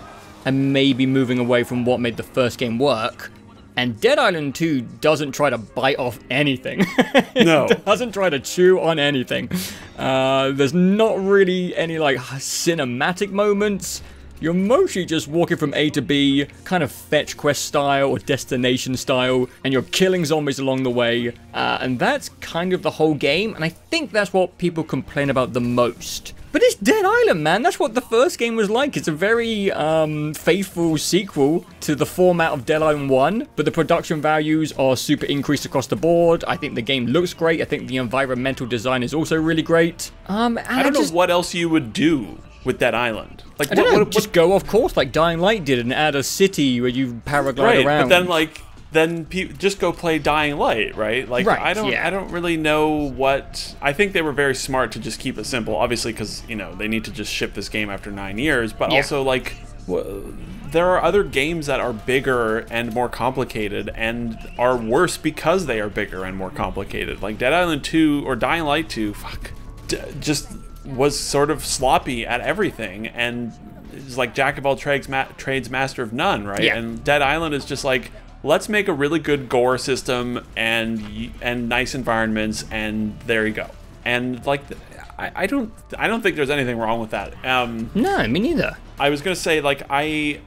and maybe moving away from what made the first game work. And Dead Island 2 doesn't try to bite off anything. No. It doesn't try to chew on anything. There's not really any, like, cinematic moments. You're mostly just walking from A to B, kind of fetch quest style or destination style, and you're killing zombies along the way, and that's kind of the whole game, and I think that's what people complain about the most. But it's Dead Island, man. That's what the first game was like. It's a very faithful sequel to the format of Dead Island 1, but the production values are super increased across the board. I think the game looks great. I think the environmental design is also really great. I don't know what else you would do with Dead Island. Like, I don't know, just go off course like Dying Light did and add a city where you paraglide around. But then just go play Dying Light, right? Like, I don't really know what. I think they were very smart to just keep it simple, obviously, because you know they need to just ship this game after 9 years. But also, like, there are other games that are bigger and more complicated and are worse because they are bigger and more complicated. Like Dead Island 2 or Dying Light 2, just was sort of sloppy at everything, and it's like jack of all trades, master of none, right? Yeah. And Dead Island is just like, let's make a really good gore system and nice environments, and there you go. And like, I don't think there's anything wrong with that. No, me neither. I was gonna say, like, I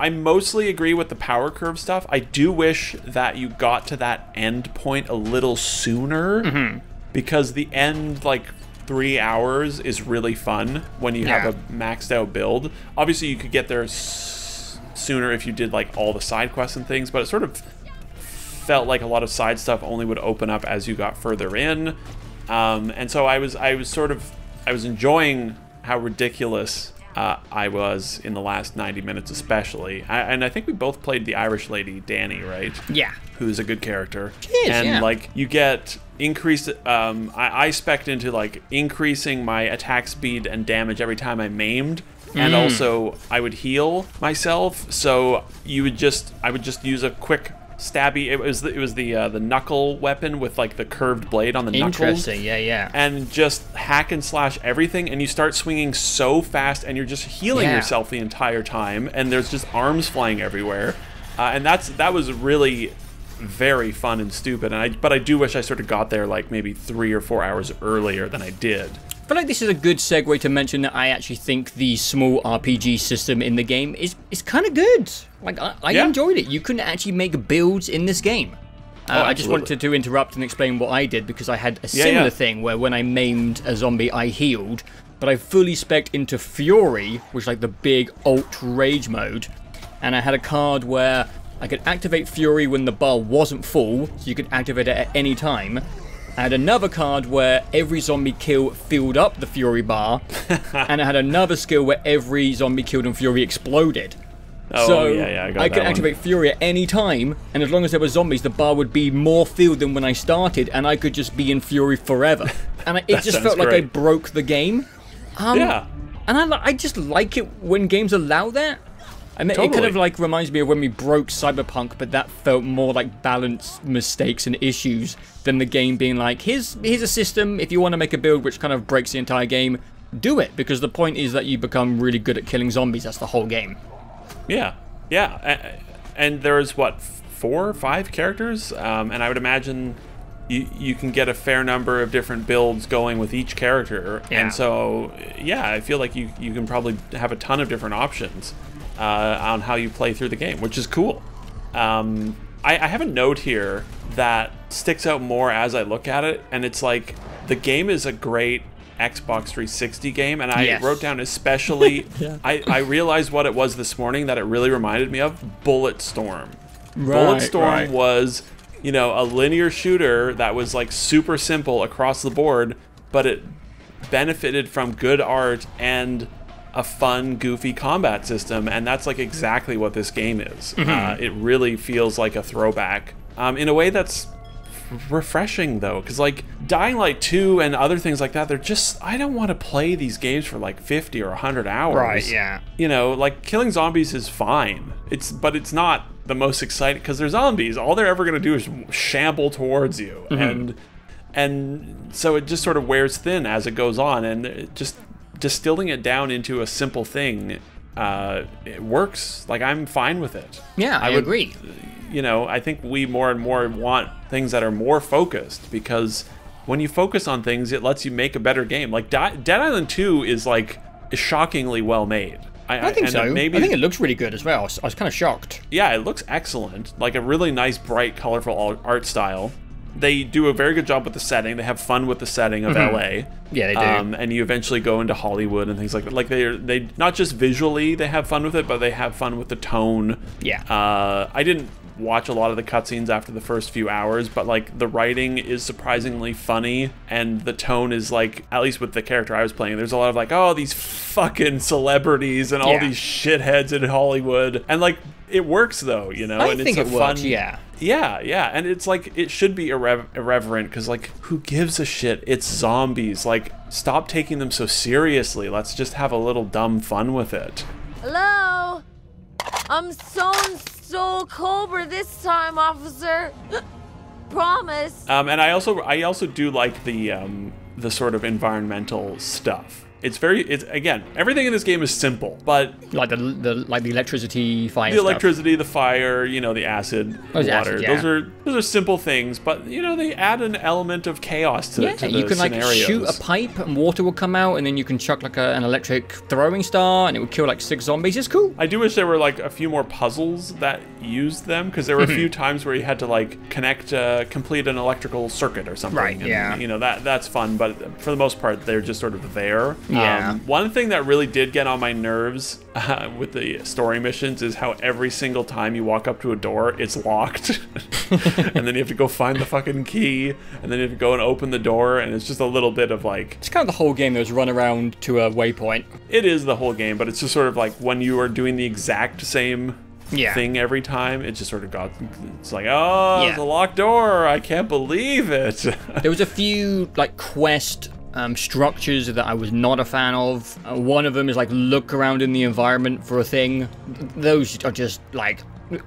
mostly agree with the power curve stuff. I do wish that you got to that end point a little sooner, because the end, like, 3 hours is really fun when you have a maxed out build. Obviously, you could get there sooner if you did like all the side quests and things, but it sort of felt like a lot of side stuff only would open up as you got further in. And so I was enjoying how ridiculous I was in the last 90 minutes, especially. And I think we both played the Irish lady, Danny, right? Yeah. Who's a good character. She is, and like, you get increased. I spec'd into like increasing my attack speed and damage every time I maimed. And also I would heal myself. So I would just use a quick stabby. It was the knuckle weapon with like the curved blade on the knuckles. Interesting, yeah. And just hack and slash everything, and you start swinging so fast, and you're just healing yourself the entire time, and there's just arms flying everywhere, and that was really very fun and stupid. But I do wish I sort of got there like maybe 3 or 4 hours earlier than I did. I feel like this is a good segue to mention that I actually think the small RPG system in the game is kind of good. Like, I enjoyed it. You can actually make builds in this game. I just wanted to interrupt and explain what I did, because I had a similar thing where when I maimed a zombie, I healed, but I fully spec'd into Fury, which is like the big ult rage mode, and I had a card where I could activate Fury when the bar wasn't full, so you could activate it at any time. I had another card where every zombie kill filled up the Fury bar, and I had another skill where every zombie killed and Fury exploded. Oh, so yeah, I got I that could one. activate Fury at any time, and as long as there were zombies, the bar would be more filled than when I started, and I could just be in Fury forever. And it just felt like I great. broke the game. Yeah. And I just like it when games allow that. I mean, It kind Totally. of like reminds me of when we broke Cyberpunk, but that felt more like balance mistakes and issues than the game being like, here's a system, if you want to make a build which kind of breaks the entire game, do it, because the point is that you become really good at killing zombies. That's the whole game. Yeah. And there's, what, 4 or 5 characters? And I would imagine you can get a fair number of different builds going with each character. Yeah. And so, yeah, I feel like you can probably have a ton of different options on how you play through the game, which is cool. I have a note here that sticks out more as I look at it, and it's like, the game is a great Xbox 360 game, and I Yes. wrote down especially, Yeah. I realized what it was this morning that it really reminded me of, Bulletstorm. Right, Bulletstorm right. was, a linear shooter that was like super simple across the board, but it benefited from good art and a fun, goofy combat system, and that's like exactly what this game is. It really feels like a throwback in a way that's refreshing, though, because like Dying Light 2 and other things like that, they're just, I don't want to play these games for like 50 or 100 hours. Right, yeah. Like killing zombies is fine. But it's not the most exciting, because they're zombies. All they're ever going to do is shamble towards you. And so it just sort of wears thin as it goes on, and it just distilling it down into a simple thing, it works. Like, I'm fine with it. Yeah, I agree. I think we more and more want things that are more focused, because when you focus on things, it lets you make a better game. Like Dead Island 2 is shockingly well made. I think so. Maybe, I think it looks really good as well. I was kind of shocked. yeah, it looks excellent. Like a really nice, bright, colorful art style. They do a very good job with the setting. They have fun with the setting of LA. Yeah, they do. And you eventually go into Hollywood and things like that. Like they not just visually they have fun with it, but they have fun with the tone. Yeah. I didn't watch a lot of the cutscenes after the first few hours, but like the writing is surprisingly funny, and the tone is like, at least with the character I was playing, there's a lot of like, oh, these fucking celebrities and all Yeah. these shitheads in Hollywood, and like it works though, I and think it's it a works, fun, yeah. yeah, and it's like, it should be irreverent, because like, who gives a shit? It's zombies. Like, stop taking them so seriously. Let's just have a little dumb fun with it. Hello? I'm so Cobra this time, officer. Promise. And I also do like the sort of environmental stuff. It's again, everything in this game is simple, but Like the electricity, fire the stuff. electricity, the fire, the acid, Oh, the the water. acid, yeah. Those are simple things, but they add an element of chaos to Yeah, the you can like scenarios. shoot a pipe and water will come out, and then you can chuck like an electric throwing star, and it would kill like 6 zombies. It's cool. I do wish there were like a few more puzzles that used them, because there were a few times where you had to like complete an electrical circuit or something. Right, yeah. That's fun, but for the most part, they're just sort of there. Yeah. One thing that really did get on my nerves with the story missions is how every single time you walk up to a door, it's locked. And then you have to go find the fucking key, and then you have to go and open the door, and it's just a little bit of like, It's kind of the whole game. There's run around to a waypoint. it is the whole game, but it's just sort of like when you are doing the exact same thing every time, it just sort of it's like, oh, Yeah. it's a locked door, I can't believe it. There was a few like quest structures that I was not a fan of. One of them is like look around in the environment for a thing. Those are just like,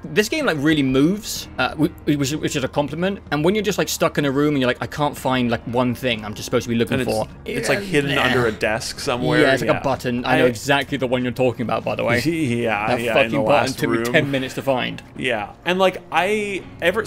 this game like really moves, which is a compliment. And when you're just like stuck in a room and you're like, I can't find like one thing I'm just supposed to be looking And for. it's like hidden under a desk somewhere. Yeah, it's like a button. I know exactly the one you're talking about, by the way. Yeah, That in the fucking button last took me room. 10 minutes to find. Yeah, and like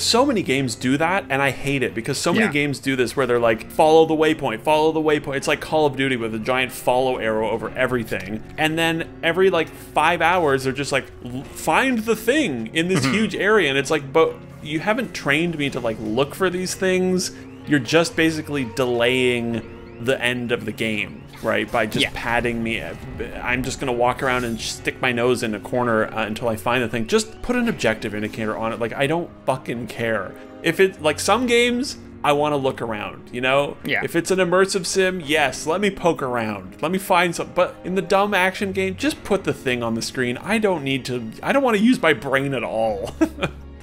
so many games do that, and I hate it, because so many Yeah. games do this where they're like, follow the waypoint, follow the waypoint. It's like Call of Duty with a giant follow arrow over everything, and then every like 5 hours they're just like, find the thing in this huge area, and it's like, but you haven't trained me to like look for these things. You're just basically delaying the end of the game, right? By just padding me. I'm just going to walk around and stick my nose in a corner until I find the thing. Just put an objective indicator on it. Like, I don't fucking care. If it, like, some games, I want to look around, you know? Yeah. If it's an immersive sim, yes, let me poke around. Let me find some. But in the dumb action game, just put the thing on the screen. I don't want to use my brain at all.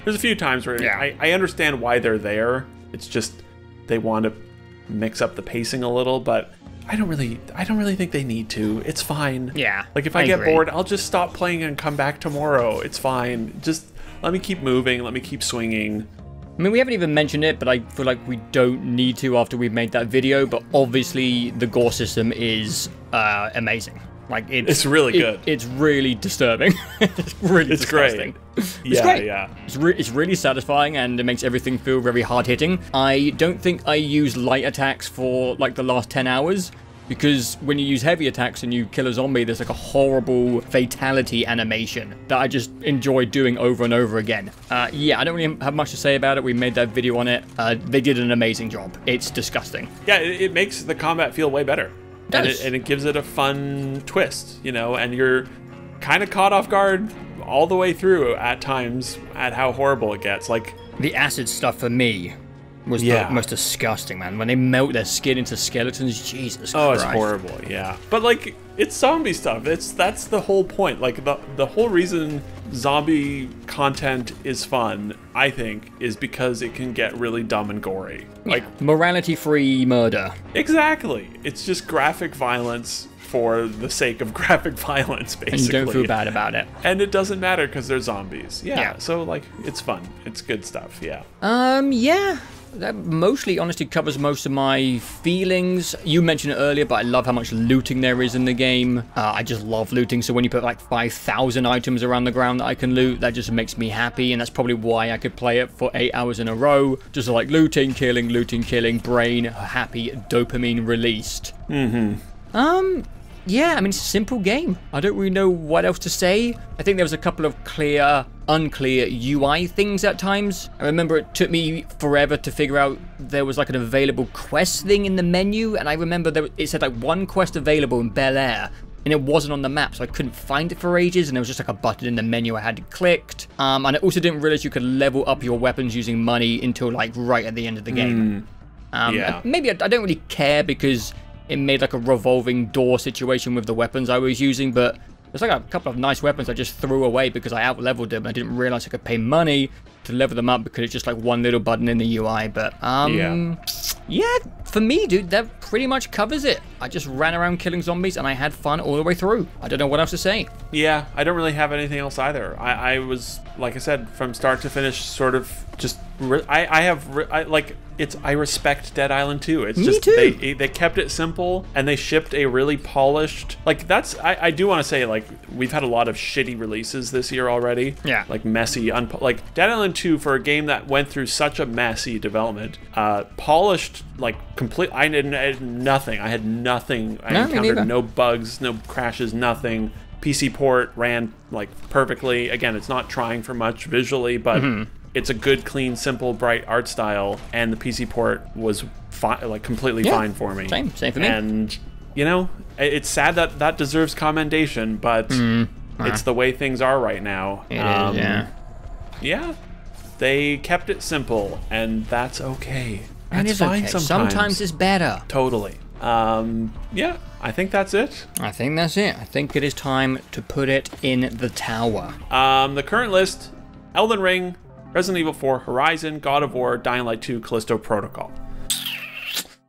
There's a few times where I understand why they're there. It's just they want to mix up the pacing a little, but I don't really think they need to. It's fine. Yeah. Like, if I get bored, I'll just stop playing and come back tomorrow. It's fine. Just let me keep moving. Let me keep swinging. I mean, we haven't even mentioned it, but I feel like we don't need to after we've made that video. But obviously, the gore system is amazing. Like, it's really good. It's really disturbing. It's really disgusting. Great. It's great. Yeah. It's really satisfying, and it makes everything feel very hard hitting. I don't think I use light attacks for like the last 10 hours. Because when you use heavy attacks and you kill a zombie, there's like a horrible fatality animation that I just enjoy doing over and over again. Yeah, I don't really have much to say about it. We made that video on it. They did an amazing job. It's disgusting. Yeah, it makes the combat feel way better. And it gives it a fun twist, you know, and you're kind of caught off guard all the way through at times at how horrible it gets. Like, the acid stuff for me was the most disgusting, man. When they melt their skin into skeletons, Jesus Christ. Oh, it's horrible, yeah. But, like, it's zombie stuff. That's the whole point. Like, the whole reason zombie content is fun, I think, is because it can get really dumb and gory. Like, morality-free murder. Exactly. It's just graphic violence for the sake of graphic violence, basically. And you don't feel bad about it. And it doesn't matter because they're zombies. Yeah. So, like, it's fun. It's good stuff, yeah. Yeah. That mostly, honestly, covers most of my feelings. You mentioned it earlier, but I love how much looting there is in the game. I just love looting, so when you put like 5,000 items around the ground that I can loot, that just makes me happy, and that's probably why I could play it for 8 hours in a row. Just like looting, killing, brain happy, dopamine released. Yeah, I mean, it's a simple game. I don't really know what else to say. I think there was a couple of unclear UI things at times. I remember it took me forever to figure out there was like an available quest thing in the menu, and I remember it said like one quest available in Bel Air, and it wasn't on the map, so I couldn't find it for ages, and there was just like a button in the menu I had clicked. And I also didn't realize you could level up your weapons using money until like right at the end of the game. Maybe I don't really care because it made like a revolving door situation with the weapons I was using, but there's like a couple of nice weapons I just threw away because I out-leveled them. I didn't realize I could pay money to level them up because it's just like one little button in the UI. But yeah, for me, dude, that pretty much covers it. I just ran around killing zombies and I had fun all the way through. I don't know what else to say. Yeah, I don't really have anything else either. I was, like I said, from start to finish, sort of just I respect Dead Island 2. It's just they kept it simple and they shipped a really polished, like, that's I do want to say, like, we've had a lot of shitty releases this year already. Yeah. Like messy, like Dead Island 2, for a game that went through such a messy development, polished, like, complete. I had nothing. I encountered no bugs, no crashes, nothing. PC port ran like perfectly. Again, it's not trying for much visually, but it's a good, clean, simple, bright art style, and the PC port was like completely fine for me. Same for me. And you know, it's sad that deserves commendation, but it's the way things are right now. It is, yeah. They kept it simple, and that's okay. That's fine. Sometimes. Sometimes it's better. Totally. Yeah, I think that's it. I think it is time to put it in the tower. The current list: Elden Ring, Resident Evil 4, Horizon, God of War, Dying Light 2, Callisto Protocol.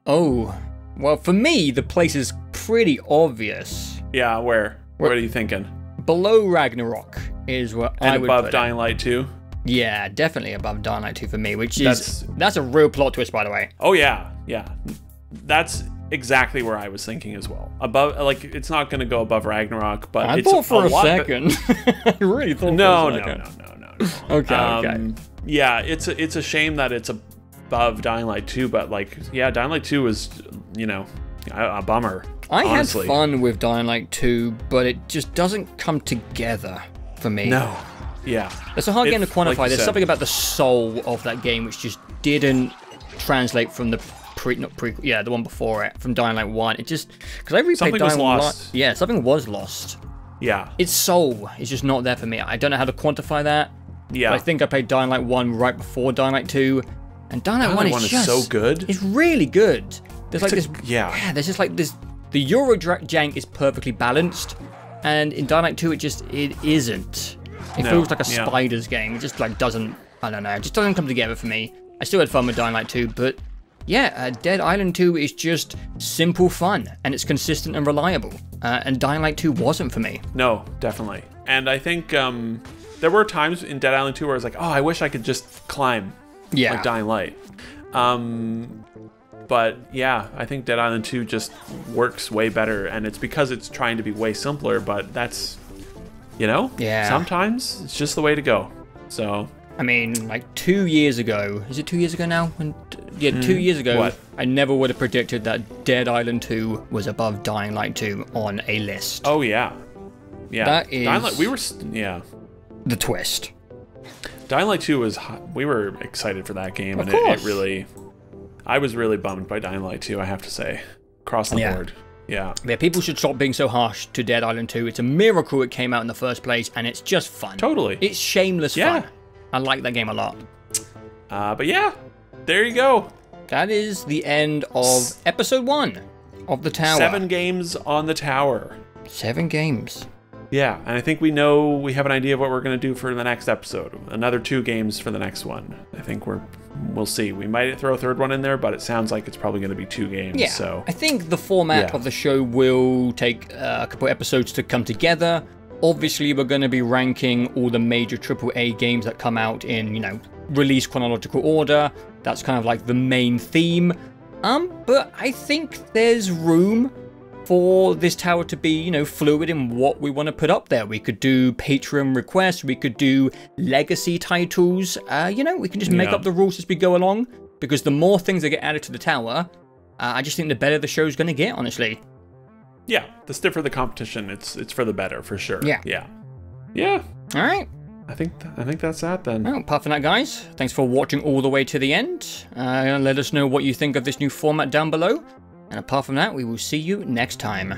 Oh, well, for me, the place is pretty obvious. Yeah, where? What are you thinking? Below Ragnarok is what I would put. And above Dying Light 2? Yeah, definitely above Dying Light 2 for me, which is... That's a real plot twist, by the way. Oh, yeah. That's exactly where I was thinking as well. Above, like, it's not going to go above Ragnarok, but I thought for a second. I really thought No. Okay. Yeah, it's a shame that it's above Dying Light 2, but, like, yeah, Dying Light 2 was, you know, a bummer. I had fun with Dying Light 2, but it just doesn't come together for me. No. Yeah. It's a hard game to quantify. Like There's something about the soul of that game which just didn't translate from the the one before it from Dying Light 1. It just, because I replayed Something was Dying Light. lost. Yeah, something was lost. Yeah. Its soul is just not there for me. I don't know how to quantify that. Yeah. But I think I played Dying Light 1 right before Dying Light 2. And Dying Light 1 is just... so good. It's really good. There's like this... Yeah. There's just like this... The Euro jank is perfectly balanced. And in Dying Light 2, it isn't. It feels like a Spiders game. It just like doesn't... I don't know. It just doesn't come together for me. I still had fun with Dying Light 2, but... Yeah, Dead Island 2 is just simple fun. And it's consistent and reliable. And Dying Light 2 wasn't for me. No, definitely. And I think there were times in Dead Island 2 where I was like, oh, I wish I could just climb. Yeah. Like Dying Light. But yeah, I think Dead Island 2 just works way better, and it's because it's trying to be way simpler, but that's, Yeah. sometimes it's just the way to go. So, I mean, like 2 years ago, is it 2 years ago now? 2 years ago, what? I never would have predicted that Dead Island 2 was above Dying Light 2 on a list. Oh yeah. Yeah. That is Dying Light, the twist. Dying Light 2 we were excited for that game, Of and course. it really, I was really bummed by Dying Light 2, I have to say, across the board. Yeah. Yeah, people should stop being so harsh to Dead Island 2. It's a miracle it came out in the first place, and it's just fun. Totally. It's shameless fun. I like that game a lot. But yeah, there you go. That is the end of episode 1 of The Tower. 7 games on the tower. 7 games. Yeah, and I think we have an idea of what we're going to do for the next episode. Another 2 games for the next one. I think we'll see. We might throw a third one in there, but it sounds like it's probably going to be 2 games. Yeah, so I think the format of the show will take a couple episodes to come together. Obviously, we're going to be ranking all the major AAA games that come out in, release chronological order. That's kind of like the main theme. But I think there's room for this tower to be, fluid in what we want to put up there. We could do Patreon requests, we could do legacy titles, we can just make up the rules as we go along, because the more things that get added to the tower, I just think the better the show's going to get, honestly. Yeah, the stiffer the competition, it's for the better, for sure. Yeah. Yeah. All right. I think that's that then. Well, apart from that, guys, thanks for watching all the way to the end. Let us know what you think of this new format down below. And apart from that, we will see you next time.